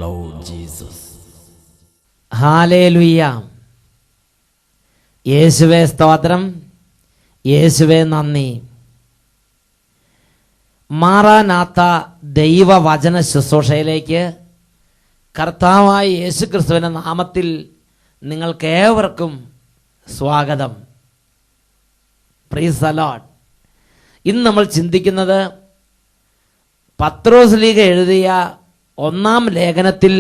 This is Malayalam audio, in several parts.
Lord Jesus. ഹല്ലേലൂയ. യേശുവേ സ്തോത്രം, യേശുവേ നന്ദി. മാറാനാത്ത ദൈവവചന ശുശ്രൂഷയിലേക്ക് കർത്താവായ യേശു ക്രിസ്തുവിൻ്റെ നാമത്തിൽ നിങ്ങൾക്കേവർക്കും സ്വാഗതം. Praise the Lord. ഇന്ന് നമ്മൾ ചിന്തിക്കുന്നത് പത്രോസ്ലീഹ എഴുതിയ 1-ാം ലേഖനത്തിൽ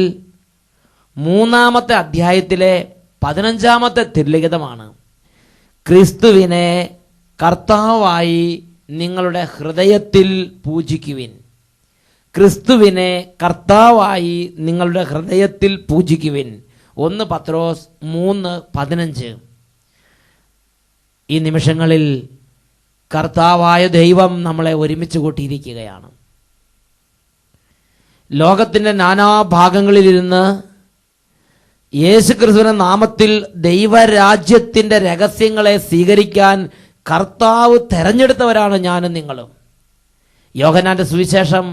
3-ാമത്തെ അധ്യായത്തിലെ 15-ാമത്തെ തിരുലിഖിതമാണ്. ക്രിസ്തുവിനെ കർത്താവായി നിങ്ങളുടെ ഹൃദയത്തിൽ പൂജിക്കുവിൻ. ക്രിസ്തുവിനെ കർത്താവായി നിങ്ങളുടെ ഹൃദയത്തിൽ പൂജിക്കുവിൻ. 1 പത്രോസ് 3:15. ഈ നിമിഷങ്ങളിൽ കർത്താവായ ദൈവം നമ്മളെ ഒരുമിച്ച് കൂട്ടിയിരിക്കുകയാണ്. ലോകത്തിൻ്റെ നാനാഭാഗങ്ങളിലിരുന്ന് യേശുക്രിസ്തുവിന്റെ നാമത്തിൽ ദൈവരാജ്യത്തിൻ്റെ രഹസ്യങ്ങളെ സ്വീകരിക്കാൻ കർത്താവ് തെരഞ്ഞെടുത്തവരാണ് ഞാനും നിങ്ങളും. യോഹന്നാന്റെ സുവിശേഷം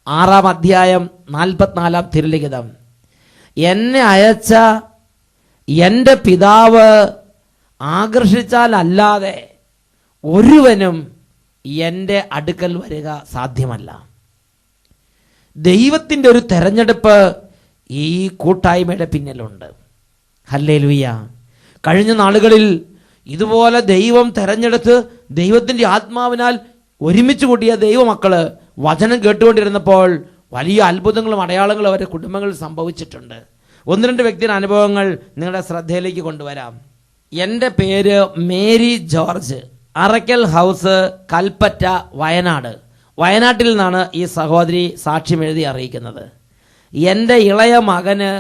6-ാം അധ്യായം 44-ാം തിരുലിഖിതം. എന്നെ അയച്ച എൻ്റെ പിതാവ് ആകർഷിച്ചാലല്ലാതെ ഒരുവനും എൻ്റെ അടുക്കൽ വരിക സാധ്യമല്ല. ദൈവത്തിൻ്റെ ഒരു തെരഞ്ഞെടുപ്പ് ഈ കൂട്ടായ്മയുടെ പിന്നിലുണ്ട്. ഹല്ലേലൂയ. കഴിഞ്ഞ നാളുകളിൽ ഇതുപോലെ ദൈവം തെരഞ്ഞെടുത്ത് ദൈവത്തിൻ്റെ ആത്മാവിനാൽ ഒരുമിച്ച് കൂട്ടിയ ദൈവമക്കള് വചനം കേട്ടുകൊണ്ടിരുന്നപ്പോൾ വലിയ അത്ഭുതങ്ങളും അടയാളങ്ങളും അവരുടെ കുടുംബങ്ങളിൽ സംഭവിച്ചിട്ടുണ്ട്. 1-2 വ്യക്തിയുടെ അനുഭവങ്ങൾ നിങ്ങളുടെ ശ്രദ്ധയിലേക്ക് കൊണ്ടുവരാം. എൻ്റെ പേര് Mary George, Arakkal house, Kalpetta, Wayanad. വയനാട്ടിൽ നിന്നാണ് ഈ സഹോദരി സാക്ഷ്യം എഴുതി അറിയിക്കുന്നത്. എൻ്റെ ഇളയ മകന്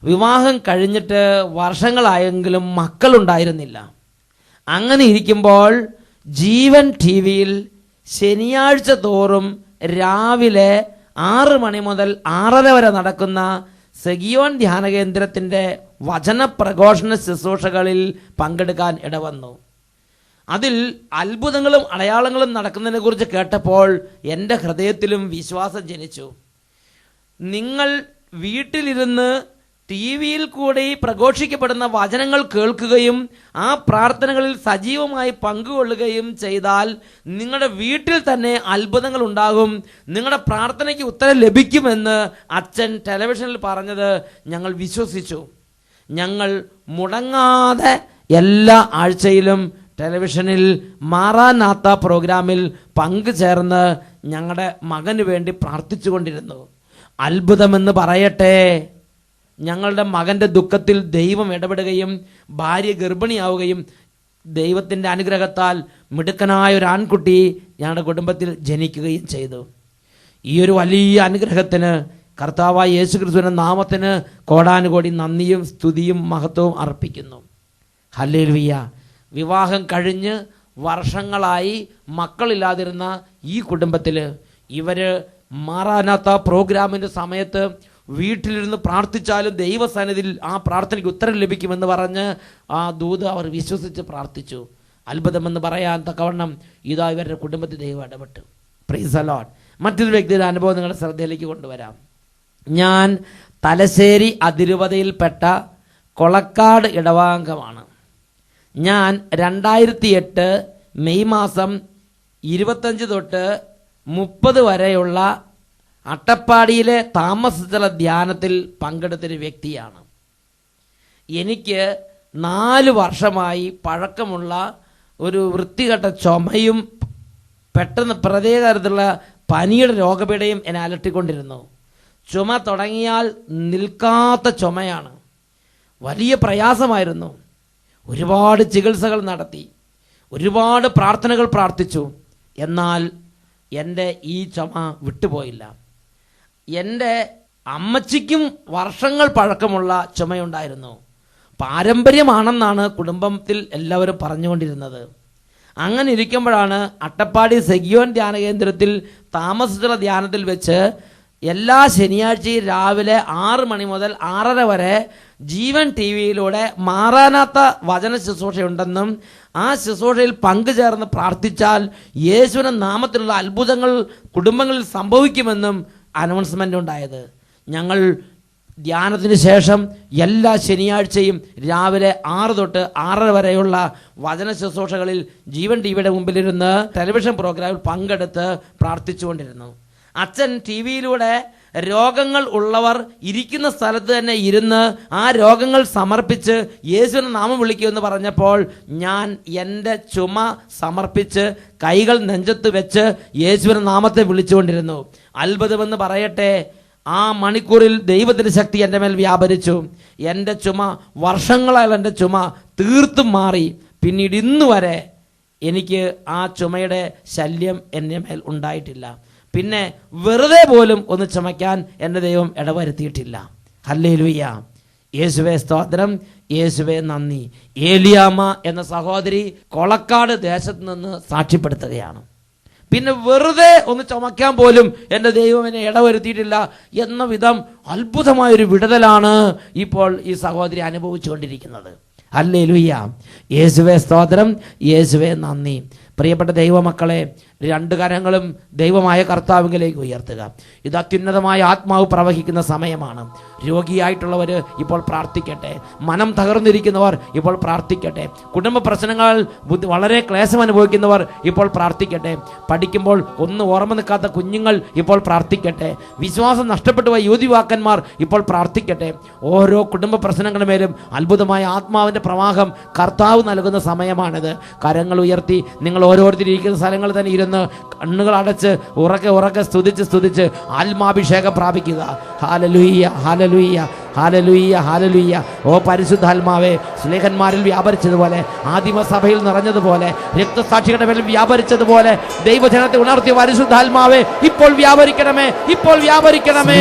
വിവാഹം കഴിഞ്ഞിട്ട് വർഷങ്ങളായെങ്കിലും മക്കളുണ്ടായിരുന്നില്ല. അങ്ങനെ ഇരിക്കുമ്പോൾ ജീവൻ TV-യിൽ ശനിയാഴ്ച തോറും രാവിലെ 6 മണി മുതൽ 6:30 വരെ നടക്കുന്ന സെഗിയോൻ ധ്യാന കേന്ദ്രത്തിൻ്റെ വചനപ്രഘോഷണ ശുശ്രൂഷകളിൽ പങ്കെടുക്കാൻ ഇടവന്നു. അതിൽ അത്ഭുതങ്ങളും അടയാളങ്ങളും നടക്കുന്നതിനെ കുറിച്ച് കേട്ടപ്പോൾ എൻ്റെ ഹൃദയത്തിലും വിശ്വാസം ജനിച്ചു. നിങ്ങൾ വീട്ടിലിരുന്ന് TV-യിൽ കൂടി പ്രഘോഷിക്കപ്പെടുന്ന വചനങ്ങൾ കേൾക്കുകയും ആ പ്രാർത്ഥനകളിൽ സജീവമായി പങ്കുകൊള്ളുകയും ചെയ്താൽ നിങ്ങളുടെ വീട്ടിൽ തന്നെ അത്ഭുതങ്ങൾ ഉണ്ടാകും, നിങ്ങളുടെ പ്രാർത്ഥനയ്ക്ക് ഉത്തരം ലഭിക്കുമെന്ന് അച്ഛൻ ടെലിവിഷനിൽ പറഞ്ഞത് ഞങ്ങൾ വിശ്വസിച്ചു. ഞങ്ങൾ മുടങ്ങാതെ എല്ലാ ആഴ്ചയിലും ടെലിവിഷനിൽ മാറാനാത്ത പ്രോഗ്രാമിൽ പങ്കുചേർന്ന് ഞങ്ങളുടെ മകന് വേണ്ടി പ്രാർത്ഥിച്ചു കൊണ്ടിരുന്നു. അത്ഭുതമെന്ന് പറയട്ടെ, ഞങ്ങളുടെ മകൻ്റെ ദുഃഖത്തിൽ ദൈവം ഇടപെടുകയും ഭാര്യ ഗർഭിണിയാവുകയും ദൈവത്തിൻ്റെ അനുഗ്രഹത്താൽ മിടുക്കനായ ഒരു ആൺകുട്ടി ഞങ്ങളുടെ കുടുംബത്തിൽ ജനിക്കുകയും ചെയ്തു. ഈ ഒരു വലിയ അനുഗ്രഹത്തിന് കർത്താവായ യേശുക്രിസ്തുവിന്റെ നാമത്തിന് കോടാനുകോടി നന്ദിയും സ്തുതിയും മഹത്വവും അർപ്പിക്കുന്നു. ഹല്ലേലൂയ. വിവാഹം കഴിഞ്ഞ് വർഷങ്ങളായി മക്കളില്ലാതിരുന്ന ഈ കുടുംബത്തിൽ ഇവര് മാറാനാത്ത പ്രോഗ്രാമിൻ്റെ സമയത്ത് വീട്ടിലിരുന്ന് പ്രാർത്ഥിച്ചാലും ദൈവസന്നിധിയിൽ ആ പ്രാർത്ഥനയ്ക്ക് ഉത്തരം ലഭിക്കുമെന്ന് പറഞ്ഞ് ആ ദൂത് അവർ വിശ്വസിച്ച് പ്രാർത്ഥിച്ചു. അത്ഭുതമെന്ന് പറയാൻ തക്കവണ്ണം ഇതാ ഇവരുടെ കുടുംബത്തിൽ ദൈവം ഇടപെട്ടു. Praise the Lord. മറ്റൊരു വ്യക്തിയുടെ അനുഭവം നിങ്ങളുടെ ശ്രദ്ധയിലേക്ക് കൊണ്ടുവരാം. ഞാൻ തലശ്ശേരി അതിരൂപതയിൽപ്പെട്ട കൊളക്കാട് ഇടവാംഗമാണ്. ഞാൻ 2008 മെയ് മാസം 25 തൊട്ട് 30 വരെയുള്ള അട്ടപ്പാടിയിലെ താമസസ്ഥല ധ്യാനത്തിൽ പങ്കെടുത്തൊരു വ്യക്തിയാണ്. എനിക്ക് 4 വർഷമായി പഴക്കമുള്ള ഒരു വൃത്തികെട്ട ചുമയും പെട്ടെന്ന് പ്രത്യേക തരത്തിലുള്ള പനിയുടെ രോഗപീഠയും എന്നെ അലട്ടിക്കൊണ്ടിരുന്നു. ചുമ തുടങ്ങിയാൽ നിൽക്കാത്ത ചുമയാണ്. വലിയ പ്രയാസമായിരുന്നു. ഒരുപാട് ചികിത്സകൾ നടത്തി, ഒരുപാട് പ്രാർത്ഥനകൾ പ്രാർത്ഥിച്ചു. എന്നാൽ എൻ്റെ ഈ ചുമ വിട്ടുപോയില്ല. എൻ്റെ അമ്മച്ചിക്കും വർഷങ്ങൾ പഴക്കമുള്ള ചുമയുണ്ടായിരുന്നു. പാരമ്പര്യമാണെന്നാണ് കുടുംബത്തിൽ എല്ലാവരും പറഞ്ഞുകൊണ്ടിരുന്നത്. അങ്ങനെ ഇരിക്കുമ്പോഴാണ് അട്ടപ്പാടി സെഗിയോൻ ധ്യാന കേന്ദ്രത്തിൽ താമസിച്ചുള്ള ധ്യാനത്തിൽ വെച്ച് എല്ലാ ശനിയാഴ്ചയും രാവിലെ 6 മണി മുതൽ 6:30 വരെ ജീവൻ TV-യിലൂടെ മാറാനാത്ത വചന ശുശ്രൂഷയുണ്ടെന്നും ആ ശുശ്രൂഷയിൽ പങ്കുചേർന്ന് പ്രാർത്ഥിച്ചാൽ യേശുവിന്റെ നാമത്തിലുള്ള അത്ഭുതങ്ങൾ കുടുംബങ്ങളിൽ സംഭവിക്കുമെന്നും അനൗൺസ്മെന്റ് ഉണ്ടായത്. ഞങ്ങൾ ധ്യാനത്തിന് ശേഷം എല്ലാ ശനിയാഴ്ചയും രാവിലെ 6 തൊട്ട് 6:30 വരെയുള്ള വചന ശുശ്രൂഷകളിൽ ജീവൻ ടിവിയുടെ മുമ്പിലിരുന്ന് ടെലിവിഷൻ പ്രോഗ്രാമിൽ പങ്കെടുത്ത് പ്രാർത്ഥിച്ചുകൊണ്ടിരുന്നു. അച്ഛൻ ടി വിയിലൂടെ രോഗങ്ങൾ ഉള്ളവർ ഇരിക്കുന്ന സ്ഥലത്ത് തന്നെ ഇരുന്ന് ആ രോഗങ്ങൾ സമർപ്പിച്ച് യേശുവിനെ നാമം വിളിക്കുമെന്ന് പറഞ്ഞപ്പോൾ ഞാൻ എൻ്റെ ചുമ സമർപ്പിച്ച് കൈകൾ നെഞ്ചത്ത് വെച്ച് യേശുവിനെ നാമത്തെ വിളിച്ചുകൊണ്ടിരുന്നു. അത്ഭുതമെന്ന് പറയട്ടെ, ആ മണിക്കൂറിൽ ദൈവത്തിൻ്റെ ശക്തി എൻ്റെ മേൽ വ്യാപരിച്ചു. എൻ്റെ ചുമ, വർഷങ്ങളായുള്ള എൻ്റെ ചുമ തീർത്തും മാറി. പിന്നീട് ഇന്ന് വരെ എനിക്ക് ആ ചുമയുടെ ശല്യം എൻ്റെ മേൽ ഉണ്ടായിട്ടില്ല. പിന്നെ വെറുതെ പോലും ഒന്ന് ചുമയ്ക്കാൻ എൻ്റെ ദൈവം ഇടവരുത്തിയിട്ടില്ല. ഹല്ലേലൂയ, യേശുവേ സ്തോത്രം, യേശുവേ നന്ദി. ഏലിയാമ്മ എന്ന സഹോദരി കൊളക്കാട് ദേശത്ത് നിന്ന് സാക്ഷ്യപ്പെടുത്തുകയാണ്. പിന്നെ വെറുതെ ഒന്ന് ചുമയ്ക്കാൻ പോലും എൻ്റെ ദൈവം എന്നെ ഇടവരുത്തിയിട്ടില്ല എന്ന വിധം അത്ഭുതമായൊരു വിടുതലാണ് ഇപ്പോൾ ഈ സഹോദരി അനുഭവിച്ചു കൊണ്ടിരിക്കുന്നത്. ഹല്ലേലൂയ, യേശുവേ സ്തോത്രം, യേശുവേ നന്ദി. പ്രിയപ്പെട്ട ദൈവമക്കളെ, 2 കരങ്ങളും ദൈവമായ കർത്താവിലേക്ക് ഉയർത്തുക. ഇത് അത്യുന്നതമായ ആത്മാവ് പ്രവഹിക്കുന്ന സമയമാണ്. രോഗിയായിട്ടുള്ളവർ ഇപ്പോൾ പ്രാർത്ഥിക്കട്ടെ. മനം തകർന്നിരിക്കുന്നവർ ഇപ്പോൾ പ്രാർത്ഥിക്കട്ടെ. കുടുംബ പ്രശ്നങ്ങൾ വളരെ ക്ലേശം അനുഭവിക്കുന്നവർ ഇപ്പോൾ പ്രാർത്ഥിക്കട്ടെ. പഠിക്കുമ്പോൾ ഒന്ന് ഓർമ്മ നിൽക്കാത്ത കുഞ്ഞുങ്ങൾ ഇപ്പോൾ പ്രാർത്ഥിക്കട്ടെ. വിശ്വാസം നഷ്ടപ്പെട്ടു പോയ യുവതിവാക്കന്മാർ ഇപ്പോൾ പ്രാർത്ഥിക്കട്ടെ. ഓരോ കുടുംബ പ്രശ്നങ്ങളുടെ മേലും അത്ഭുതമായ ആത്മാവിൻ്റെ പ്രവാഹം കർത്താവ് നൽകുന്ന സമയമാണിത്. കരങ്ങൾ ഉയർത്തി നിങ്ങൾ ഓരോരുത്തരിയ്ക്കുന്ന സ്ഥലങ്ങളിൽ തന്നെ ഇരുന്ന് കണ്ണുകൾ അടച്ച് ഉറക്കെ സ്തുതിച്ച് ആത്മാഭിഷേകം പ്രാപിക്കുക. Hallelujah, hallelujah, hallelujah, hallelujah. ഓ പരിശുദ്ധാത്മാവേ, സ്ലേഹന്മാരിൽ വ്യാപരിച്ചതുപോലെ, ആദിമസഭയിൽ നിറഞ്ഞതുപോലെ, രക്തസാക്ഷികളുടെ മേൽ വ്യാപരിച്ചതുപോലെ ദൈവജനത്തെ ഉണർത്തിയ പരിശുദ്ധാത്മാവേ, ഇപ്പോൾ വ്യാപരിക്കണമേ, ഇപ്പോൾ വ്യാപരിക്കണമേ.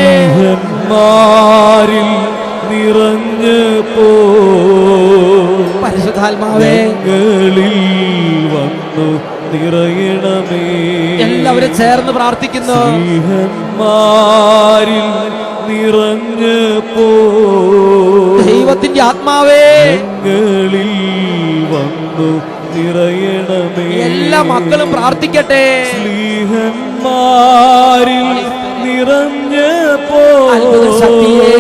പരിശുദ്ധാത്മാവേ വന്നു നിറയണമേ. എല്ലാവരും ചേർന്ന് പ്രാർത്ഥിക്കുന്നു. നിറഞ്ഞപ്പോ ദൈവത്തിന്റെ ആത്മാവേ വന്നു നിറയണമേ. എല്ലാ മക്കളും പ്രാർത്ഥിക്കട്ടെ. സ്ലീഹന്മാരിൽ നിറഞ്ഞപ്പോ ശക്തിയേ,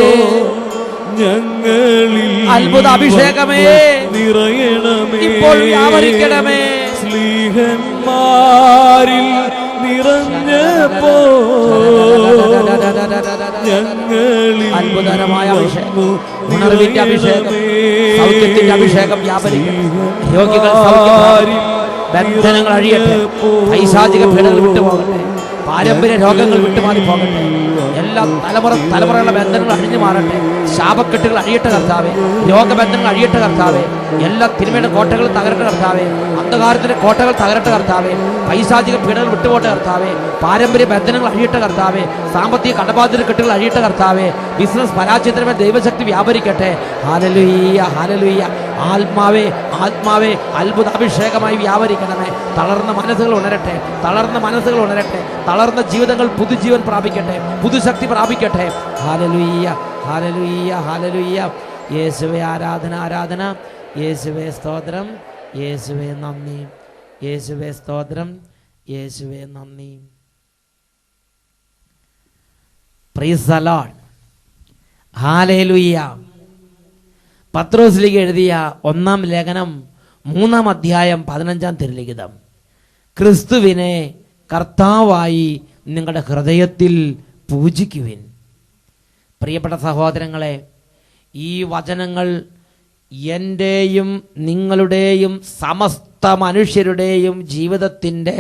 ഞങ്ങളിൽ അത്ഭുത അഭിഷേകമേ നിറയണമേ, ഇപ്പോൾ വ്യാപരിക്കണമേ. സ്ലീഹന്മാരിൽ നിറഞ്ഞപ്പോ ഞങ്ങളിൽ അത്ഭുതകരമായ അഭിഷേകം, ഉണർവിന്റെ അഭിഷേകം, സൗഖ്യത്തിന്റെ അഭിഷേകം വ്യാപരിക്കും. രോഗികൾ സൗഖ്യം, ബന്ധനങ്ങൾ അഴിയട്ടെ, പൈശാചിക പീഡകൾ വിട്ടുപോകട്ടെ, പാരമ്പര്യ രോഗങ്ങൾ വിട്ടുമാറി പോകട്ടെ, എല്ലാ തലമുറയുള്ള ബന്ധനങ്ങൾ അഴിഞ്ഞു മാറട്ടെ, ശാപക്കെട്ടുകൾ അഴിയട്ടെ കർത്താവേ, രോഗബന്ധനങ്ങൾ അഴിയട്ടെ കർത്താവേ, എല്ലാ തിന്മയുടെ കോട്ടകൾ തകരട്ടെ കർത്താവേ, അന്ധകാരത്തിന്റെ കോട്ടകൾ തകരട്ടെ കർത്താവേ, പൈശാചിക പീഡകൾ വിട്ടുപോട്ടെ കർത്താവേ, പാരമ്പര്യ ബന്ധനങ്ങൾ അഴിയട്ടെ കർത്താവേ, സാമ്പത്തിക കടബാധ്യത കെട്ടുകൾ അഴിയട്ടെ കർത്താവേ, ബിസിനസ് പരാജയത്തിന്മേൽ ദൈവശക്തി വ്യാപരിക്കട്ടെ. Hallelujah, hallelujah. ആത്മാവേ, ആത്മാവേ, അത്ഭുത അഭിഷേകമായി വ്യാപരിക്കണമേ. തളർന്ന മനസ്സുകൾ ഉണരട്ടെ, തളർന്ന മനസ്സുകൾ ഉണരട്ടെ, തളർന്ന ജീവിതങ്ങൾ പുതുജീവൻ പ്രാപിക്കട്ടെ, പുതുശക്തി പ്രാപിക്കട്ടെ. Hallelujah, hallelujah, hallelujah. യേശുവേ ആരാധന, ആരാധന. യേശുവേ സ്തോത്രം, യേശുവേ നന്ദി, യേശുവേ സ്തോത്രം, യേശുവേ നന്ദി. Praise the Lord. ഹല്ലേലൂയ. പത്രോസിലേക്ക് എഴുതിയ 1-ാം ലേഖനം 3-ാം അധ്യായം 15-ാം തിരുലിഖിതം. ക്രിസ്തുവിനെ കർത്താവായി നിങ്ങളുടെ ഹൃദയത്തിൽ പൂജിക്കുവിൻ. പ്രിയപ്പെട്ട സഹോദരങ്ങളെ, ഈ വചനങ്ങൾ എൻ്റെയും നിങ്ങളുടെയും സമസ്ത മനുഷ്യരുടെയും ജീവിതത്തിൻ്റെ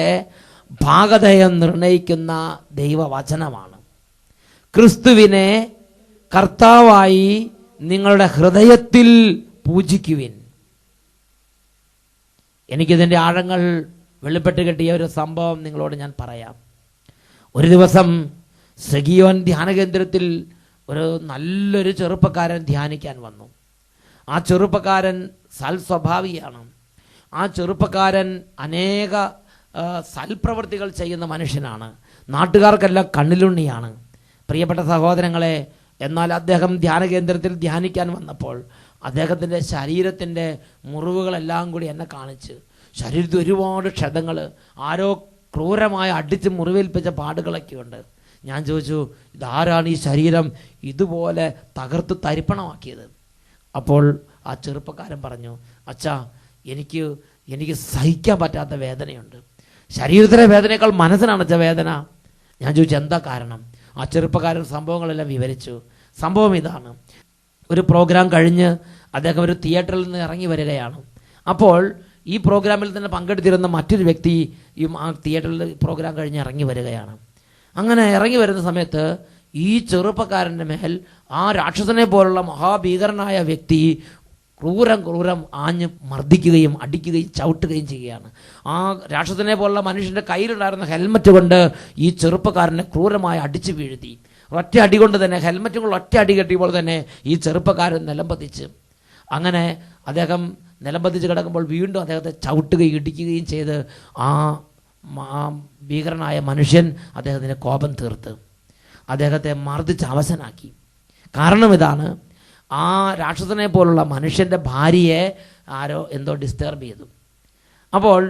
ഭാഗധേയം നിർണയിക്കുന്ന ദൈവവചനമാണ്. ക്രിസ്തുവിനെ കർത്താവായി നിങ്ങളുടെ ഹൃദയത്തിൽ പൂജിക്കുവിൻ. എനിക്കിതിൻ്റെ ആഴങ്ങൾ വെളിപ്പെട്ട് കിട്ടിയ ഒരു സംഭവം നിങ്ങളോട് ഞാൻ പറയാം. ഒരു ദിവസം സെഗിയോൻ ധ്യാനകേന്ദ്രത്തിൽ ഒരു നല്ലൊരു ചെറുപ്പക്കാരൻ ധ്യാനിക്കാൻ വന്നു. ആ ചെറുപ്പക്കാരൻ സൽസ്വഭാവിയാണ്. ആ ചെറുപ്പക്കാരൻ അനേക സൽപ്രവൃത്തികൾ ചെയ്യുന്ന മനുഷ്യനാണ്. നാട്ടുകാർക്കെല്ലാം കണ്ണിലുണ്ണിയാണ്. പ്രിയപ്പെട്ട സഹോദരങ്ങളെ, എന്നാൽ അദ്ദേഹം ധ്യാനകേന്ദ്രത്തിൽ ധ്യാനിക്കാൻ വന്നപ്പോൾ അദ്ദേഹത്തിൻ്റെ ശരീരത്തിൻ്റെ മുറിവുകളെല്ലാം കൂടി എന്നെ കാണിച്ച്, ശരീരത്തിൽ ഒരുപാട് ക്ഷതങ്ങൾ, ആരോ ക്രൂരമായി അടിച്ച് മുറിവേൽപ്പിച്ച പാടുകളൊക്കെ ഉണ്ട്. ഞാൻ ചോദിച്ചു, ഇതാരാണ് ഈ ശരീരം ഇതുപോലെ തകർത്ത് തരിപ്പണമാക്കിയത്? അപ്പോൾ ആ ചെറുപ്പക്കാരൻ പറഞ്ഞു, അച്ഛാ, എനിക്ക് സഹിക്കാൻ പറ്റാത്ത വേദനയുണ്ട്. ശരീരത്തിലെ വേദനയേക്കാൾ മനസ്സിനാണ് അച്ഛാ വേദന. ഞാൻ ചോദിച്ചു, എന്താ കാരണം? ആ ചെറുപ്പക്കാരൻ സംഭവങ്ങളെല്ലാം വിവരിച്ചു. സംഭവം ഇതാണ്: ഒരു പ്രോഗ്രാം കഴിഞ്ഞ് അദ്ദേഹം ഒരു തിയേറ്ററിൽ നിന്ന് ഇറങ്ങി വരികയാണ്. അപ്പോൾ ഈ പ്രോഗ്രാമിൽ തന്നെ പങ്കെടുത്തിരുന്ന മറ്റൊരു വ്യക്തിയും ആ തിയേറ്ററിൽ പ്രോഗ്രാം കഴിഞ്ഞ് ഇറങ്ങി വരികയാണ്. അങ്ങനെ ഇറങ്ങി വരുന്ന സമയത്ത് ഈ ചെറുപ്പക്കാരൻ്റെ മേൽ ആ രാക്ഷസനെ പോലുള്ള മഹാഭീകരനായ വ്യക്തി ക്രൂരം ആഞ്ഞ് മർദ്ദിക്കുകയും അടിക്കുകയും ചവിട്ടുകയും ചെയ്യുകയാണ്. ആ രാക്ഷസനെ പോലുള്ള മനുഷ്യൻ്റെ കയ്യിലുണ്ടായിരുന്ന ഹെൽമറ്റ് കൊണ്ട് ഈ ചെറുപ്പക്കാരനെ ക്രൂരമായി അടിച്ചു വീഴ്ത്തി. ഒറ്റ അടി കൊണ്ട് തന്നെ, ഹെൽമറ്റ് കൊണ്ട് ഒറ്റ അടി കെട്ടിയപ്പോൾ തന്നെ ഈ ചെറുപ്പക്കാരൻ നിലംപതിച്ച്. അങ്ങനെ അദ്ദേഹം നിലംപതിച്ച് കിടക്കുമ്പോൾ വീണ്ടും അദ്ദേഹത്തെ ചവിട്ടുകയും ഇടിക്കുകയും ചെയ്ത് ആ ഭീകരനായ മനുഷ്യൻ അദ്ദേഹത്തിൻ്റെ കോപം തീർത്ത് അദ്ദേഹത്തെ മർദ്ദിച്ച് അവശനാക്കി. കാരണം ഇതാണ്: ആ രാക്ഷസനെ പോലുള്ള മനുഷ്യൻ്റെ ഭാര്യയെ ആരോ എന്തോ ഡിസ്റ്റർബ് ചെയ്തു. അപ്പോൾ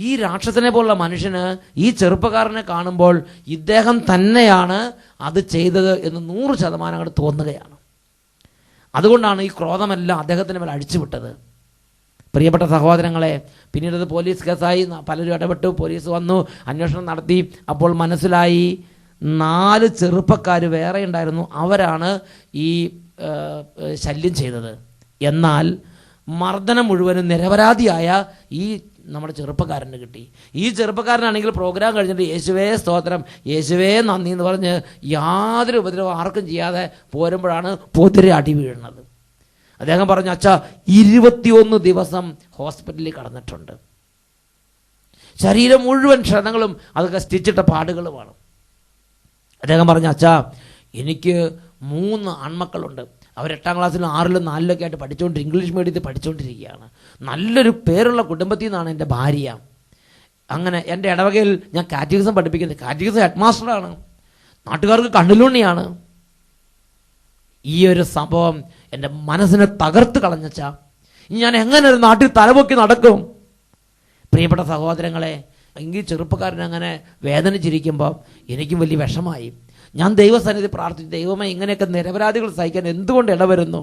ഈ രാക്ഷസനെ പോലുള്ള മനുഷ്യന് ഈ ചെറുപ്പക്കാരനെ കാണുമ്പോൾ ഇദ്ദേഹം തന്നെയാണ് അത് ചെയ്തത് എന്ന് 100% അങ്ങോട്ട് തോന്നുകയാണ്. അതുകൊണ്ടാണ് ഈ ക്രോധമെല്ലാം അദ്ദേഹത്തിന് മേൽ അഴിച്ചുവിട്ടത്. പ്രിയപ്പെട്ട സഹോദരങ്ങളെ, പിന്നീട് അത് പോലീസ് കേസായി. പലരും ഇടപെട്ടു, പോലീസ് വന്നു, അന്വേഷണം നടത്തി. അപ്പോൾ മനസ്സിലായി 4 ചെറുപ്പക്കാർ വേറെ ഉണ്ടായിരുന്നു, അവരാണ് ഈ ശല്യം ചെയ്തത്. എന്നാൽ മർദ്ദനം മുഴുവനും നിരപരാധിയായ ഈ നമ്മുടെ ചെറുപ്പക്കാരന് കിട്ടി. ഈ ചെറുപ്പക്കാരനാണെങ്കിൽ പ്രോഗ്രാം കഴിഞ്ഞിട്ട് യേശുവേ സ്തോത്രം, യേശുവേ നന്ദി എന്ന് പറഞ്ഞ് യാതൊരു ഉപദ്രവം ആർക്കും ചെയ്യാതെ പോരുമ്പോഴാണ് പോത്തിരി അടി വീഴുന്നത്. അദ്ദേഹം പറഞ്ഞു, അച്ഛാ, 21 ദിവസം ഹോസ്പിറ്റലിൽ കടന്നിട്ടുണ്ട്. ശരീരം മുഴുവൻ ക്ഷതങ്ങളും അതൊക്കെ സ്റ്റിച്ചിട്ട പാടുകളുമാണ്. അദ്ദേഹം പറഞ്ഞു, അച്ഛാ, എനിക്ക് 3 ആൺമക്കളുണ്ട്. അവർ 8ാം ക്ലാസ്സിലും 6ലും 4ലൊക്കെ ആയിട്ട് പഠിച്ചുകൊണ്ട് ഇംഗ്ലീഷ് മീഡിയത്തിൽ പഠിച്ചുകൊണ്ടിരിക്കുകയാണ്. നല്ലൊരു പേരുള്ള കുടുംബത്തിൽ നിന്നാണ് എൻ്റെ ഭാര്യ. അങ്ങനെ എൻ്റെ ഇടവകയിൽ ഞാൻ കാറ്റഗിസം പഠിപ്പിക്കുന്നത്. കാറ്റഗിസം ഹെഡ് മാസ്റ്ററാണ്, നാട്ടുകാർക്ക് കണ്ണിലുണ്ണിയാണ്. ഈ ഒരു സംഭവം എൻ്റെ മനസ്സിനെ തകർത്ത് കളഞ്ഞച്ചാ. ഇനി ഞാൻ എങ്ങനെ ഒരു നാട്ടിൽ തലപൊക്കി നടക്കും? പ്രിയപ്പെട്ട സഹോദരങ്ങളെ, എങ്കിൽ ചെറുപ്പക്കാരൻ അങ്ങനെ വേദനിച്ചിരിക്കുമ്പോൾ എനിക്കും വലിയ വിഷമായി. ഞാൻ ദൈവസന്നിധി പ്രാർത്ഥിച്ചു, ദൈവമേ, ഇങ്ങനെയൊക്കെ നിരപരാധികൾ സഹിക്കാൻ എന്തുകൊണ്ട് ഇടവരുന്നു?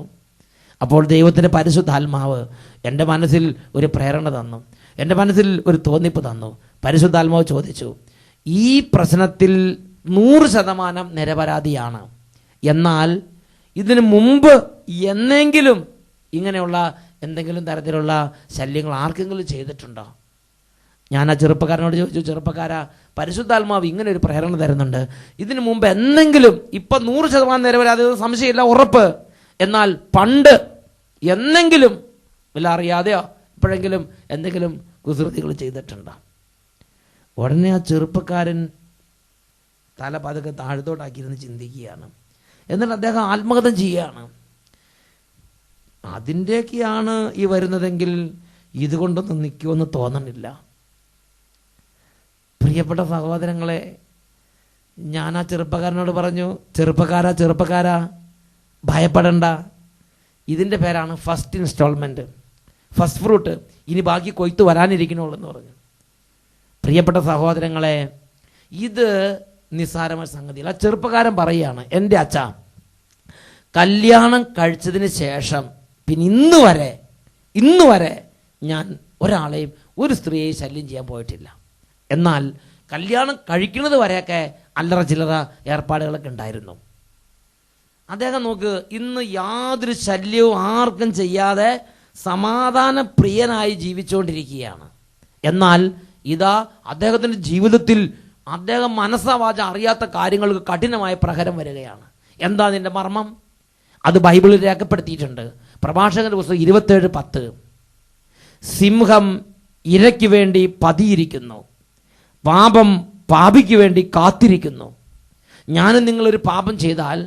അപ്പോൾ ദൈവത്തിൻ്റെ പരിശുദ്ധാത്മാവ് എൻ്റെ മനസ്സിൽ ഒരു പ്രേരണ തന്നു, എൻ്റെ മനസ്സിൽ ഒരു തോന്നിപ്പ് തന്നു. പരിശുദ്ധാത്മാവ് ചോദിച്ചു, ഈ പ്രശ്നത്തിൽ 100% നിരപരാധിയാണ്, എന്നാൽ ഇതിനു മുമ്പ് എന്നെങ്കിലും ഇങ്ങനെയുള്ള എന്തെങ്കിലും തരത്തിലുള്ള ശല്യങ്ങൾ ആർക്കെങ്കിലും ചെയ്തിട്ടുണ്ടോ? ഞാൻ ആ ചെറുപ്പക്കാരനോട് ചോദിച്ചു, ചെറുപ്പക്കാരാ, പരിശുദ്ധാത്മാവ് ഇങ്ങനെ ഒരു പ്രേരണ തരുന്നുണ്ട്, ഇതിനു മുമ്പ് എന്തെങ്കിലും, ഇപ്പം 100% നിരപരാധി, സംശയമില്ല, ഉറപ്പ്, എന്നാൽ പണ്ട് എന്നെങ്കിലും വല്ല അറിയാതെയോ എപ്പോഴെങ്കിലും എന്തെങ്കിലും കുസൃതികൾ ചെയ്തിട്ടുണ്ടോ? ഉടനെ ആ ചെറുപ്പക്കാരൻ തല പതുക്കെ താഴത്തോട്ടാക്കിയിരുന്ന് ചിന്തിക്കുകയാണ്. എന്നിട്ട് അദ്ദേഹം ആത്മഹത്യ ചെയ്യുകയാണ്. അതിൻ്റെയൊക്കെയാണ് ഈ വരുന്നതെങ്കിൽ ഇതുകൊണ്ടൊന്നും നിൽക്കുമെന്ന് തോന്നണില്ല. പ്രിയപ്പെട്ട സഹോദരങ്ങളെ, ഞാൻ ആ ചെറുപ്പക്കാരനോട് പറഞ്ഞു, ചെറുപ്പക്കാരാ ഭയപ്പെടണ്ട, ഇതിൻ്റെ പേരാണ് ഫസ്റ്റ് ഇൻസ്റ്റാൾമെൻറ്റ്, ഫസ്റ്റ് ഫ്രൂട്ട്, ഇനി ബാക്കി കൊയ്ത്ത് വരാനിരിക്കണുള്ളൂ എന്ന് പറഞ്ഞു. പ്രിയപ്പെട്ട സഹോദരങ്ങളെ, ഇത് നിസ്സാരമായ സംഗതിയല്ല. ആ ചെറുപ്പക്കാരൻ പറയുകയാണ്, എൻ്റെ അച്ഛാ, കല്യാണം കഴിച്ചതിന് ശേഷം പിന്നെ ഇന്ന് വരെ ഞാൻ ഒരാളെയും ഒരു സ്ത്രീയെയും ശല്യം ചെയ്യാൻ പോയിട്ടില്ല. എന്നാൽ കല്യാണം കഴിക്കുന്നത് വരെയൊക്കെ അല്ലറ ചില്ലറ ഏർപ്പാടുകളൊക്കെ ഉണ്ടായിരുന്നു. അദ്ദേഹം നോക്ക്, ഇന്ന് യാതൊരു ശല്യവും ആർക്കും ചെയ്യാതെ സമാധാന പ്രിയനായി ജീവിച്ചുകൊണ്ടിരിക്കുകയാണ്. എന്നാൽ ഇതാ അദ്ദേഹത്തിൻ്റെ ജീവിതത്തിൽ അദ്ദേഹം മനസ്സാവാച അറിയാത്ത കാര്യങ്ങൾക്ക് കഠിനമായ പ്രഹരം വരികയാണ്. എന്താ അതിൻ്റെ മർമ്മം? അത് ബൈബിളിൽ രേഖപ്പെടുത്തിയിട്ടുണ്ട്. പ്രഭാഷകന്റെ പുസ്തകം 27:10, സിംഹം ഇരയ്ക്ക് വേണ്ടി പതിയിരിക്കുന്നു, പാപം പാപിക്ക് വേണ്ടി കാത്തിരിക്കുന്നു. ഞാനും നിങ്ങളൊരു പാപം ചെയ്താൽ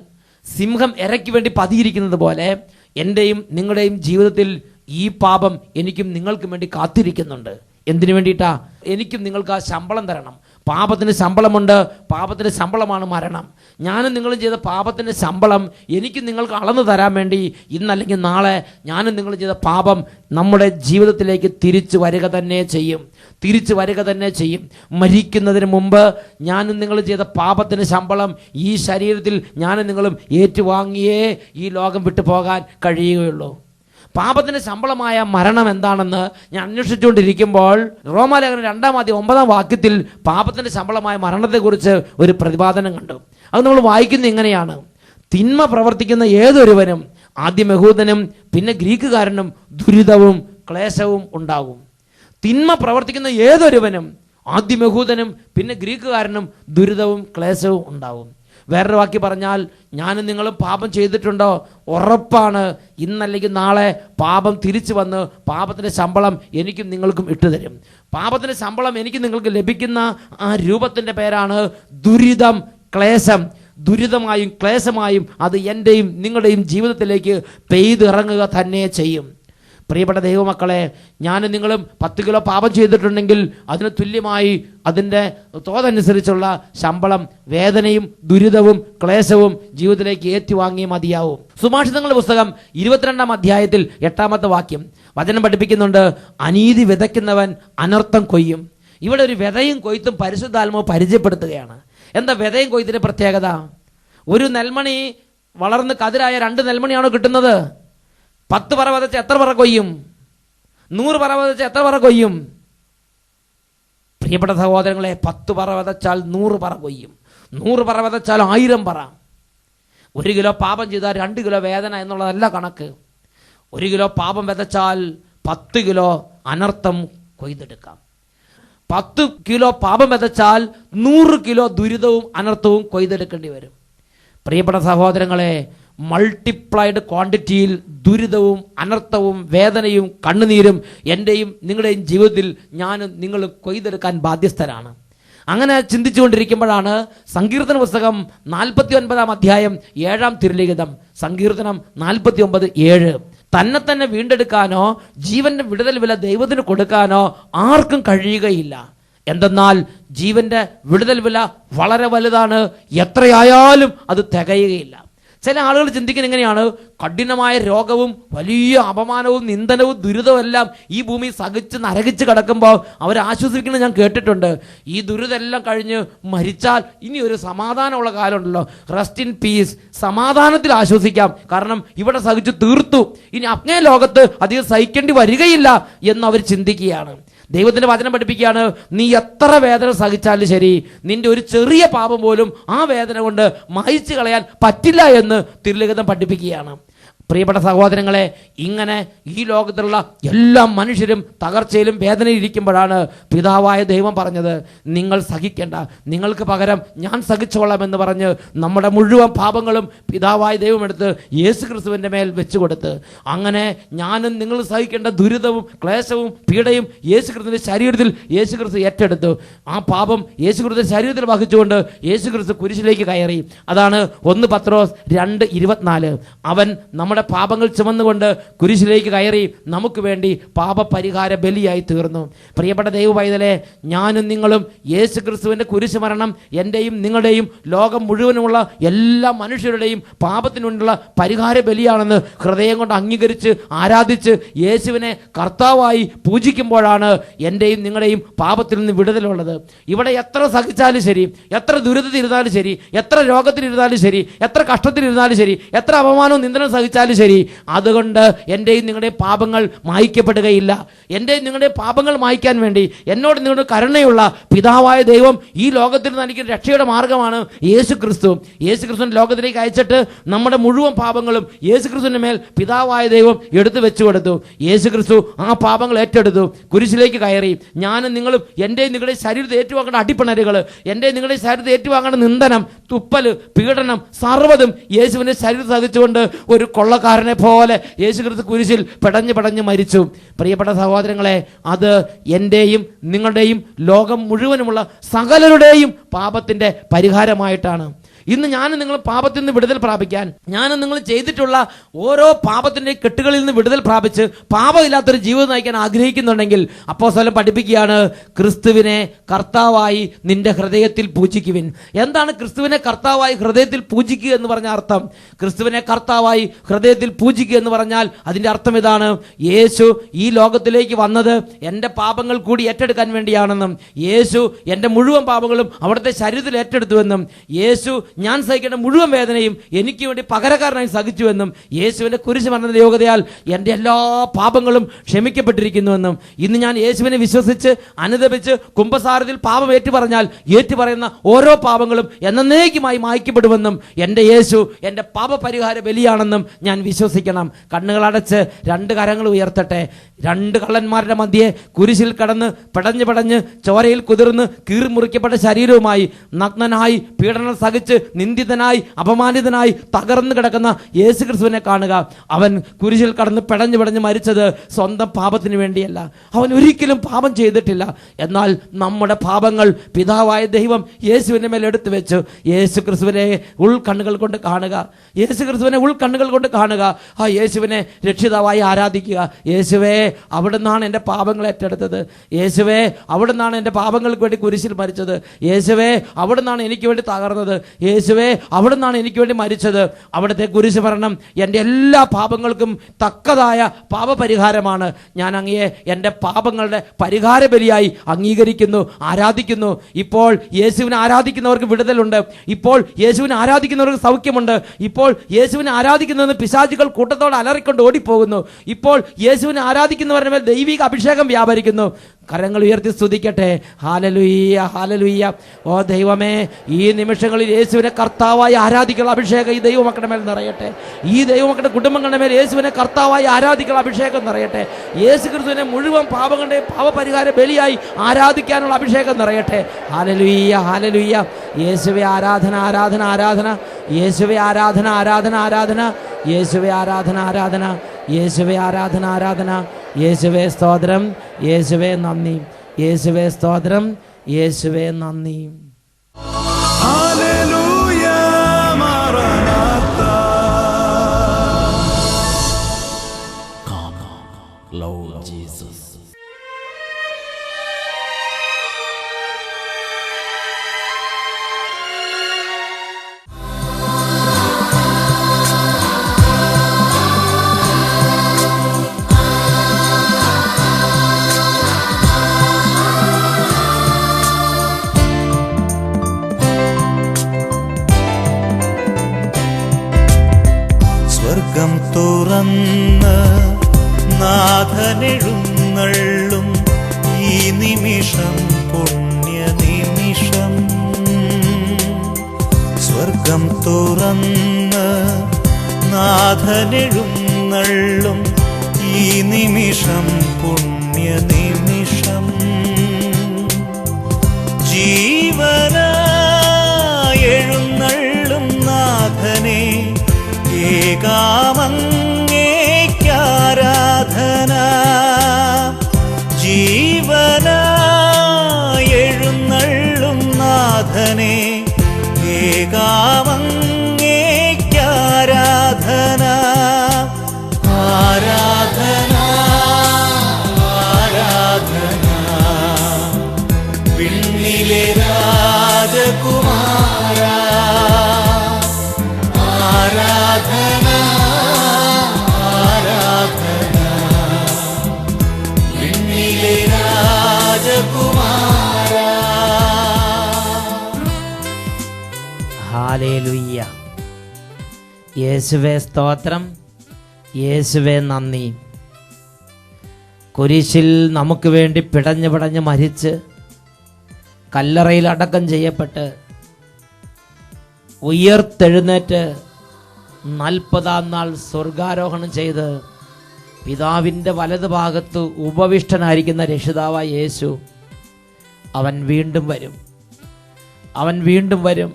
സിംഹം ഇരയ്ക്ക് വേണ്ടി പതിയിരിക്കുന്നത് പോലെ എൻ്റെയും നിങ്ങളുടെയും ജീവിതത്തിൽ ഈ പാപം എനിക്കും നിങ്ങൾക്കും വേണ്ടി കാത്തിരിക്കുന്നുണ്ട്. എന്തിനു വേണ്ടിയിട്ടാ? എനിക്കും നിങ്ങൾക്ക് ആ ശമ്പളം തരണം. പാപത്തിന് ശമ്പളമുണ്ട്. പാപത്തിൻ്റെ ശമ്പളമാണ് മരണം. ഞാനും നിങ്ങളും ചെയ്ത പാപത്തിൻ്റെ ശമ്പളം എനിക്കും നിങ്ങൾക്ക് അളന്നു തരാൻ വേണ്ടി ഇന്നല്ലെങ്കിൽ നാളെ ഞാനും നിങ്ങളും ചെയ്ത പാപം നമ്മുടെ ജീവിതത്തിലേക്ക് തിരിച്ചു വരിക തന്നെ ചെയ്യും. മരിക്കുന്നതിന് മുമ്പ് ഞാനും നിങ്ങൾ ചെയ്ത പാപത്തിന് ശമ്പളം ഈ ശരീരത്തിൽ ഞാനും നിങ്ങളും ഏറ്റുവാങ്ങിയേ ഈ ലോകം വിട്ടു പോകാൻ കഴിയുകയുള്ളൂ. പാപത്തിന് ശമ്പളമായ മരണം എന്താണെന്ന് ഞാൻ അന്വേഷിച്ചുകൊണ്ടിരിക്കുമ്പോൾ റോമാലേഖനം 2:9 പാപത്തിന്റെ ശമ്പളമായ മരണത്തെക്കുറിച്ച് ഒരു പ്രതിപാദനം കണ്ടു. അത് നമ്മൾ വായിക്കുന്ന ഇങ്ങനെയാണ്: തിന്മ പ്രവർത്തിക്കുന്ന ഏതൊരുവനും ആദ്യം യഹൂദനും പിന്നെ ഗ്രീക്കുകാരനും ദുരിതവും ക്ലേശവും ഉണ്ടാകും. തിന്മ പ്രവർത്തിക്കുന്ന ഏതൊരുവനും ആദ്യം യഹൂദനും പിന്നെ ഗ്രീക്കുകാരനും ദുരിതവും ക്ലേശവും ഉണ്ടാകും. വേറൊരു വാക്കി പറഞ്ഞാൽ, ഞാനും നിങ്ങളും പാപം ചെയ്തിട്ടുണ്ടോ? ഉറപ്പാണ് ഇന്നല്ലെങ്കിൽ നാളെ പാപം തിരിച്ചു വന്ന് പാപത്തിൻ്റെ ശമ്പളം എനിക്കും നിങ്ങൾക്കും ഇട്ടുതരും. പാപത്തിൻ്റെ ശമ്പളം എനിക്ക് നിങ്ങൾക്ക് ലഭിക്കുന്ന ആ രൂപത്തിൻ്റെ പേരാണ് ദുരിതം, ക്ലേശം. ദുരിതമായും ക്ലേശമായും അത് എൻ്റെയും നിങ്ങളുടെയും ജീവിതത്തിലേക്ക് പെയ്തിറങ്ങുക തന്നെ ചെയ്യും. പ്രിയപ്പെട്ട ദൈവമക്കളെ, ഞാനും നിങ്ങളും 10 കിലോ പാപം ചെയ്തിട്ടുണ്ടെങ്കിൽ അതിന് തുല്യമായി അതിൻ്റെ തോതനുസരിച്ചുള്ള ശമ്പളം, വേദനയും ദുരിതവും ക്ലേശവും ജീവിതത്തിലേക്ക് ഏറ്റുവാങ്ങിയേ മതിയാവും. സുഭാഷിതങ്ങളുടെ പുസ്തകം 22-ാം അധ്യായത്തിൽ 8-ാമത്തെ വാക്യം വചനം പഠിപ്പിക്കുന്നുണ്ട്: അനീതി വിതയ്ക്കുന്നവൻ അനർത്ഥം കൊയ്യും. ഇവിടെ ഒരു വിതയും കൊയ്ത്തും പരിശുദ്ധാത്മാവ് പരിചയപ്പെടുത്തുകയാണ്. എന്താ വിതയും കൊയ്ത്തിൻ്റെ പ്രത്യേകത? ഒരു നെൽമണി വളർന്ന് കതിരായ 2 നെൽമണിയാണോ കിട്ടുന്നത്? 10 പറ വിതച്ച് എത്ര പറ കൊയ്യും? 100 പറ വിതച്ച് എത്ര പറ കൊയ്യും? പ്രിയപ്പെട്ട സഹോദരങ്ങളെ, 10 പറ വിതച്ചാൽ 100 പറ കൊയ്യും. 100 പറ വിതച്ചാൽ 1000 പറ. 1 കിലോ പാപം ചെയ്താൽ 2 കിലോ വേദന എന്നുള്ളതല്ല കണക്ക്. 1 കിലോ പാപം വിതച്ചാൽ 10 കിലോ അനർത്ഥം കൊയ്തെടുക്കാം. 10 കിലോ പാപം വിതച്ചാൽ 100 കിലോ ദുരിതവും അനർത്ഥവും കൊയ്തെടുക്കേണ്ടി വരും. പ്രിയപ്പെട്ട സഹോദരങ്ങളെ, മൾട്ടിപ്ലൈഡ് ക്വാണ്ടിറ്റിയിൽ ദുരിതവും അനർത്ഥവും വേദനയും കണ്ണുനീരും എൻ്റെയും നിങ്ങളുടെയും ജീവിതത്തിൽ ഞാനും നിങ്ങളും കൊയ്തെടുക്കാൻ ബാധ്യസ്ഥരാണ്. അങ്ങനെ ചിന്തിച്ചുകൊണ്ടിരിക്കുമ്പോഴാണ് സങ്കീർത്തന പുസ്തകം 49-ാം അധ്യായം 7-ാം തിരുലിഖിതം, സങ്കീർത്തനം 49:7: തന്നെ വീണ്ടെടുക്കാനോ ജീവന്റെ വിടുതൽ വില ദൈവത്തിന് കൊടുക്കാനോ ആർക്കും കഴിയുകയില്ല. എന്തെന്നാൽ ജീവന്റെ വിടുതൽ വില വളരെ വലുതാണ്, എത്രയായാലും അത് തികയുകയില്ല. ചില ആളുകൾ ചിന്തിക്കുന്നത് എങ്ങനെയാണ്? കഠിനമായ രോഗവും വലിയ അപമാനവും നിന്ദനവും ദുരിതവും എല്ലാം ഈ ഭൂമി സഹിച്ച് നരകിച്ച് കിടക്കുമ്പോൾ അവർ ആശ്വസിക്കുന്നത് ഞാൻ കേട്ടിട്ടുണ്ട്. ഈ ദുരിതമെല്ലാം കഴിഞ്ഞ് മരിച്ചാൽ ഇനി ഒരു സമാധാനമുള്ള കാലമുണ്ടല്ലോ, റെസ്റ്റ് ഇൻ പീസ്, സമാധാനത്തിൽ ആശ്വസിക്കാം, കാരണം ഇവിടെ സഹിച്ചു തീർത്തു, ഇനി അങ്ങേ ലോകത്ത് അധികം സഹിക്കേണ്ടി വരികയില്ല എന്ന് അവർ ചിന്തിക്കുകയാണ്. ദൈവത്തിന്റെ വചനം പഠിപ്പിക്കുകയാണ്: നീ എത്ര വേദന സഹിച്ചാലും ശരി, നിന്റെ ഒരു ചെറിയ പാപം പോലും ആ വേദന കൊണ്ട് മായ്ച്ചു കളയാൻ പറ്റില്ല എന്ന് തിരുലിഖിതം പഠിപ്പിക്കുകയാണ്. പ്രിയപ്പെട്ട സഹോദരങ്ങളെ, ഇങ്ങനെ ഈ ലോകത്തിലുള്ള എല്ലാ മനുഷ്യരും തകർച്ചയിലും വേദനയിൽ ഇരിക്കുമ്പോഴാണ് പിതാവായ ദൈവം പറഞ്ഞത്, നിങ്ങൾ സഹിക്കേണ്ട, നിങ്ങൾക്ക് പകരം ഞാൻ സഹിച്ചോളാം എന്ന് പറഞ്ഞ് നമ്മുടെ മുഴുവൻ പാപങ്ങളും പിതാവായ ദൈവം എടുത്ത് യേശു ക്രിസ്തുവിൻ്റെ മേൽ വെച്ചു കൊടുത്ത്, അങ്ങനെ ഞാനും നിങ്ങൾ സഹിക്കേണ്ട ദുരിതവും ക്ലേശവും പീഡയും യേശു ക്രിസ്തുവിൻ്റെ ശരീരത്തിൽ യേശു ക്രിസ്തു ഏറ്റെടുത്തു. ആ പാപം യേശു ക്രിസ്തുവിൻ്റെ ശരീരത്തിൽ വഹിച്ചുകൊണ്ട് യേശു ക്രിസ്തു കുരിശിലേക്ക് കയറി. അതാണ് 1 പത്രോസ് 2:24. അവൻ നമ്മുടെ പാപങ്ങൾ ചുമന്നുകൊണ്ട് കുരിശിലേക്ക് കയറി നമുക്ക് വേണ്ടി പാപപരിഹാര ബലിയായി തീർന്നു. പ്രിയപ്പെട്ട ദൈവ പൈതലേ, ഞാനും നിങ്ങളും യേശു ക്രിസ്തുവിൻ്റെ കുരിശ് മരണം എൻ്റെയും നിങ്ങളുടെയും ലോകം മുഴുവനുമുള്ള എല്ലാ മനുഷ്യരുടെയും പാപത്തിനുള്ള പരിഹാര ബലിയാണെന്ന് ഹൃദയം കൊണ്ട് അംഗീകരിച്ച് ആരാധിച്ച് യേശുവിനെ കർത്താവായി പൂജിക്കുമ്പോഴാണ് എൻ്റെയും നിങ്ങളുടെയും പാപത്തിൽ നിന്ന് വിടുതലുള്ളത്. ഇവിടെ എത്ര സഹിച്ചാലും ശരി, എത്ര ദുരിതത്തിരുന്നാലും ശരി, എത്ര രോഗത്തിലിരുന്നാലും ശരി, എത്ര കഷ്ടത്തിലിരുന്നാലും ശരി, എത്ര അപമാനവും നിന്ദനം സഹിച്ചാലും ശരി, അതുകൊണ്ട് എൻ്റെയും നിങ്ങളുടെ പാപങ്ങൾ മായ്ക്കപ്പെടുകയില്ല. എൻ്റെയും നിങ്ങളുടെ പാപങ്ങൾ മായ്ക്കാൻ വേണ്ടി എന്നോട് നിങ്ങളുടെ കരുണയുള്ള പിതാവായ ദൈവം ഈ ലോകത്തിൽ നൽകിയ രക്ഷയുടെ മാർഗമാണ് യേശു ക്രിസ്തു. യേശു ക്രിസ്തുവിനെ ലോകത്തിലേക്ക് അയച്ചിട്ട് നമ്മുടെ മുഴുവൻ പാപങ്ങളും യേശു ക്രിസ്തുവിന്റെ മേൽ പിതാവായ ദൈവം എടുത്തു വെച്ചു കൊടുത്തു. യേശു ക്രിസ്തു ആ പാപങ്ങൾ ഏറ്റെടുത്തു, കുരിശിലേക്ക് കയറി. ഞാനും നിങ്ങളും എൻ്റെയും നിങ്ങളുടെ ശരീരത്തെ ഏറ്റുവാങ്ങേണ്ട അടിപ്പിണരുകൾ, എൻ്റെയും നിങ്ങളുടെ ശരീരത്തെ ഏറ്റുവാങ്ങേണ്ട നിന്ദനം, തുപ്പല്, പീഡനം സർവ്വതും യേശുവിന്റെ ശരീരം സഹിച്ചുകൊണ്ട് ഒരു കൊള്ളക്കാരനെ പോലെ യേശു ക്രിസ്തു കുരിശിൽ പടഞ്ഞ് മരിച്ചു. പ്രിയപ്പെട്ട സഹോദരങ്ങളെ, അത് എൻ്റെയും നിങ്ങളുടെയും ലോകം മുഴുവനുമുള്ള സകലരുടെയും പാപത്തിൻ്റെ പരിഹാരമായിട്ടാണ്. ഇന്ന് ഞാനും നിങ്ങൾ പാപത്തിൽ നിന്ന് വിടുതൽ പ്രാപിക്കാൻ, ഞാനും നിങ്ങൾ ചെയ്തിട്ടുള്ള ഓരോ പാപത്തിന്റെ കെട്ടുകളിൽ നിന്ന് വിടുതൽ പ്രാപിച്ച് പാപമില്ലാത്തൊരു ജീവിതം നയിക്കാൻ ആഗ്രഹിക്കുന്നുണ്ടെങ്കിൽ അപ്പോസ്തലൻ പഠിപ്പിക്കുകയാണ്, ക്രിസ്തുവിനെ കർത്താവായി നിന്റെ ഹൃദയത്തിൽ പൂജിക്കുവിൻ. എന്താണ് ക്രിസ്തുവിനെ കർത്താവായി ഹൃദയത്തിൽ പൂജിക്കുക എന്ന് പറഞ്ഞ അർത്ഥം? ക്രിസ്തുവിനെ കർത്താവായി ഹൃദയത്തിൽ പൂജിക്കുക എന്ന് പറഞ്ഞാൽ അതിന്റെ അർത്ഥം ഇതാണ്: യേശു ഈ ലോകത്തിലേക്ക് വന്നത് എൻ്റെ പാപങ്ങൾ കൂടി ഏറ്റെടുക്കാൻ വേണ്ടിയാണെന്നും, യേശു എൻ്റെ മുഴുവൻ പാപങ്ങളും അവിടുത്തെ ശരീരത്തിൽ ഏറ്റെടുത്തുവെന്നും, യേശു ഞാൻ സഹിക്കേണ്ട മുഴുവൻ വേദനയും എനിക്ക് വേണ്ടി പകരക്കാരനായി സഹിച്ചുവെന്നും, യേശുവിന്റെ കുരിശ് മരണത്തിന്റെ യോഗ്യതയാൽ എൻ്റെ എല്ലാ പാപങ്ങളും ക്ഷമിക്കപ്പെട്ടിരിക്കുന്നുവെന്നും, ഇന്ന് ഞാൻ യേശുവിനെ വിശ്വസിച്ച് അനുദപിച്ച് കുമ്പസാരത്തിൽ പാപം ഏറ്റുപറഞ്ഞാൽ ഏറ്റുപറയുന്ന ഓരോ പാപങ്ങളും എന്നേക്കുമായി മായ്ക്കപ്പെടുമെന്നും, എൻ്റെ യേശു എൻ്റെ പാപപരിഹാര ബലിയാണെന്നും ഞാൻ വിശ്വസിക്കണം. കണ്ണുകൾ അടച്ച് രണ്ട് കരങ്ങൾ ഉയർത്തട്ടെ. രണ്ട് കള്ളന്മാരുടെ മധ്യേ കുരിശിൽ കടന്ന് പടഞ്ഞ് ചോരയിൽ കുതിർന്ന് കീറിമുറിക്കപ്പെട്ട ശരീരവുമായി നഗ്നനായി പീഡനം സഹിച്ച് നിന്ദിതനായി അപമാനിതനായി തകർന്നു കിടക്കുന്ന യേശു ക്രിസ്തുവിനെ കാണുക. അവൻ കുരിശിൽ കടന്ന് പടഞ്ഞ് മരിച്ചത് സ്വന്തം പാപത്തിന് വേണ്ടിയല്ല. അവൻ ഒരിക്കലും പാപം ചെയ്തിട്ടില്ല. എന്നാൽ നമ്മുടെ പാപങ്ങൾ പിതാവായ ദൈവം യേശുവിന്റെ മേൽ എടുത്തു വെച്ചു. യേശു ക്രിസ്തുവിനെ ഉൾക്കണ്ണുകൾ കൊണ്ട് കാണുക. യേശു ക്രിസ്തുവിനെ ഉൾക്കണ്ണുകൾ കൊണ്ട് കാണുക. ആ യേശുവിനെ രക്ഷിതാവായി ആരാധിക്കുക. യേശുവേ, അവിടുന്നാണ് എൻ്റെ പാപങ്ങൾ ഏറ്റെടുത്തത്. യേശുവേ, അവിടുന്നാണ് എൻ്റെ പാപങ്ങൾക്ക് വേണ്ടി കുരിശിൽ മരിച്ചത്. യേശുവേ, അവിടുന്നാണ് എനിക്ക് വേണ്ടി തകർന്നത്. യേശുവേ, അവിടുന്നാണ് എനിക്ക് വേണ്ടി മരിച്ചത്. അവിടുത്തെ കുരിശ് മരണം എൻ്റെ എല്ലാ പാപങ്ങൾക്കും തക്കതായ പാപപരിഹാരമാണ്. ഞാൻ അങ്ങയെ എൻ്റെ പാപങ്ങളുടെ പരിഹാര ബലിയായി അംഗീകരിക്കുന്നു, ആരാധിക്കുന്നു. ഇപ്പോൾ യേശുവിനെ ആരാധിക്കുന്നവർക്ക് വിടുതലുണ്ട്. ഇപ്പോൾ യേശുവിനെ ആരാധിക്കുന്നവർക്ക് സൗഖ്യമുണ്ട്. ഇപ്പോൾ യേശുവിനെ ആരാധിക്കുന്നവന് പിശാചുകൾ കൂട്ടത്തോടെ അലറിക്കൊണ്ട് ഓടിപ്പോകുന്നു. ഇപ്പോൾ യേശുവിനെ ആരാധിക്കുന്നവരുടെ മേൽ ദൈവിക അഭിഷേകം വ്യാപരിക്കുന്നു. കരങ്ങൾ ഉയർത്തി സ്തുതിക്കട്ടെ. Hallelujah, hallelujah. ഓ ദൈവമേ, ഈ നിമിഷങ്ങളിൽ യേശുവിനെ കർത്താവായി ആരാധിക്കുന്ന അഭിഷേകം ഈ ദൈവമക്കളുടെ മേൽ നിറയട്ടെ. ഈ ദൈവമക്കളുടെ കുടുംബങ്ങളുടെ മേൽ യേശുവിനെ കർത്താവായി ആരാധിക്കുന്ന അഭിഷേകം നിറയട്ടെ. യേശു ക്രിസ്തുവിനെ മുഴുവൻ പാപങ്ങളുടെയും പാപപരിഹാര ബലിയായി ആരാധിക്കാനുള്ള അഭിഷേകം നിറയട്ടെ. Hallelujah, hallelujah. യേശുവേ ആരാധന, ആരാധന, ആരാധന. യേശുവേ ആരാധന, ആരാധന, ആരാധന. യേശുവേ ആരാധന, ആരാധന. യേശുവേ ആരാധന, ആരാധന. യേശുവേ സ്തോത്രം, യേശുവേ നന്ദി. യേശുവേ സ്തോത്രം, യേശുവേ നന്ദി. ഹല്ലേലൂയ, മറനാഥാ. Come, Lord Jesus. സ്വർഗം തുറന്ന് നാഥനെഴുന്നള്ളും ഈ നിമിഷം പുണ്യ നിമിഷം. സ്വർഗം തുറന്ന് നാഥനെഴുന്നള്ളും ഈ നിമിഷം പുണ്യ നിമിഷം. ജീവനായെഴുന്നള്ളും നാഥനെ ഏകാമങ്ങേക്കാരാധന. ജീവനായെഴുന്നള്ളും നാഥനെ ഏകാമങ്ങേക്കാരാധന. ആരാധന, ആരാധന. വിണ്ണിലെ രാജകുമാര ആരാധന, ആരാധന. വിണ്ണിലെ രാജകുമാര. ഹല്ലേലൂയ. യേശുവേ സ്തോത്രം, യേശുവേ നന്ദി. കുരിശിൽ നമുക്ക് വേണ്ടി പിടഞ്ഞ് മരിച്ച് കല്ലറയിൽ അടക്കം ചെയ്യപ്പെട്ട് ഉയർത്തെഴുന്നേറ്റ് 40-ാം നാൾ സ്വർഗാരോഹണം ചെയ്ത് പിതാവിൻ്റെ വലതുഭാഗത്ത് ഉപവിഷ്ടനായിരിക്കുന്ന രക്ഷിതാവായ യേശു അവൻ വീണ്ടും വരും. അവൻ വീണ്ടും വരും.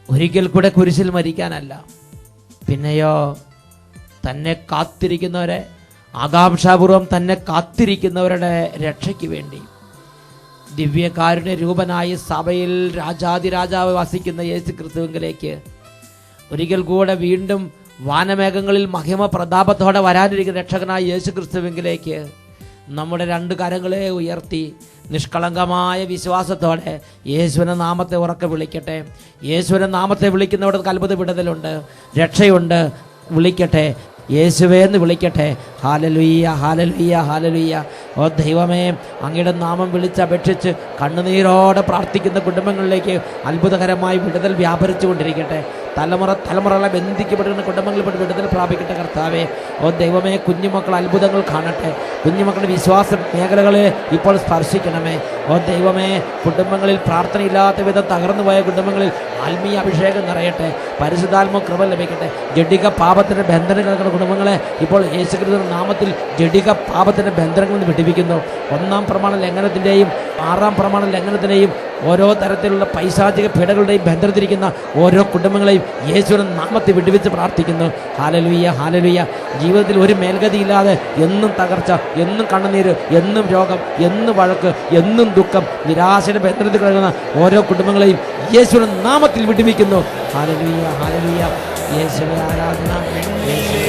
ഒരിക്കൽ കൂടെ കുരിശിൽ മരിക്കാനല്ല, പിന്നെയോ തന്നെ കാത്തിരിക്കുന്നവരെ, ആകാംക്ഷാപൂർവം തന്നെ കാത്തിരിക്കുന്നവരുടെ രക്ഷയ്ക്ക് വേണ്ടി. ദിവ്യകാരുണ്യ രൂപനായി സഭയിൽ രാജാതിരാജാവ് വസിക്കുന്ന യേശു ക്രിസ്തുവിലേക്ക് ഒരിക്കൽ കൂടെ വീണ്ടും വാനമേഘങ്ങളിൽ മഹിമ പ്രതാപത്തോടെ വരാനിരിക്കുന്ന രക്ഷകനായ യേശു ക്രിസ്തുവിലേക്ക് നമ്മുടെ രണ്ട് കരങ്ങളെ ഉയർത്തി നിഷ്കളങ്കമായ വിശ്വാസത്തോടെ യേശുവിൻ്റെ നാമത്തെ ഉറക്കെ വിളിക്കട്ടെ. യേശുവിൻ്റെ നാമത്തെ വിളിക്കുന്നവർക്ക് അത്ഭുത വിടുതലുണ്ട്, രക്ഷയുണ്ട്. വിളിക്കട്ടെ, യേശുവേ എന്ന് വിളിക്കട്ടെ. ഹാലലുയ്യ, ഹാലലുയ്യ, ഹാലലുയ്യ. ഓ ദൈവമേ, അങ്ങയുടെ നാമം വിളിച്ചപേക്ഷിച്ച് കണ്ണുനീരോടെ പ്രാർത്ഥിക്കുന്ന കുടുംബങ്ങളിലേക്ക് അത്ഭുതകരമായി വിടുതൽ വ്യാപരിച്ചു കൊണ്ടിരിക്കട്ടെ. തലമുറകളെ ബന്ധിക്കപ്പെടുന്ന കുടുംബങ്ങളിൽപ്പെട്ട് വിടുതൽ പ്രാപിക്കട്ടെ കർത്താവേ. ഓ ദൈവമേ, കുഞ്ഞുമക്കൾ അത്ഭുതങ്ങൾ കാണട്ടെ. കുഞ്ഞുമക്കളുടെ വിശ്വാസ മേഖലകളെ ഇപ്പോൾ സ്പർശിക്കണമേ. ഓ ദൈവമേ, കുടുംബങ്ങളിൽ പ്രാർത്ഥനയില്ലാത്ത വിധം തകർന്നു പോയ കുടുംബങ്ങളിൽ ആത്മീയ അഭിഷേകം നിറയട്ടെ. പരിശുദ്ധാത്മ കൃപ ലഭിക്കട്ടെ. ജഡിക പാപത്തിൻ്റെ ബന്ധനം കിടക്കുന്ന കുടുംബങ്ങളെ ഇപ്പോൾ യേശുക്രിസ്തുവിന്റെ നാമത്തിൽ ജഡിക പാപത്തിൻ്റെ ബന്ധനങ്ങളിൽ നിന്ന് വിടിവിക്കുന്നു. 1-ാം പ്രമാണ ലംഘനത്തിൻ്റെയും 6-ാം പ്രമാണ ലംഘനത്തിൻ്റെയും ഓരോ തരത്തിലുള്ള പൈശാചിക പീഡകളുടെയും ബന്ധത്തിരിക്കുന്ന ഓരോ കുടുംബങ്ങളെയും യേശുവിന്റെ നാമത്തിൽ വിടുവിച്ച് പ്രാർത്ഥിക്കുന്നു. ഹാലലുയ്യ, ഹാലലുയ്യ. ജീവിതത്തിൽ ഒരു മേൽഗതിയില്ലാതെ എന്നും തകർച്ച, എന്നും കണ്ണുനീര്, എന്നും രോഗം, എന്നും വഴക്ക്, എന്നും ദുഃഖം, നിരാശയുടെ ബന്ധനത്തിൽ കിടക്കുന്ന ഓരോ കുടുംബങ്ങളെയും യേശുവിന്റെ നാമത്തിൽ വിടുവിക്കുന്നു. ഹാലലുയ്യ, ഹാലലുയ്യ. യേശുവേ ആരാധന, യേശുവേ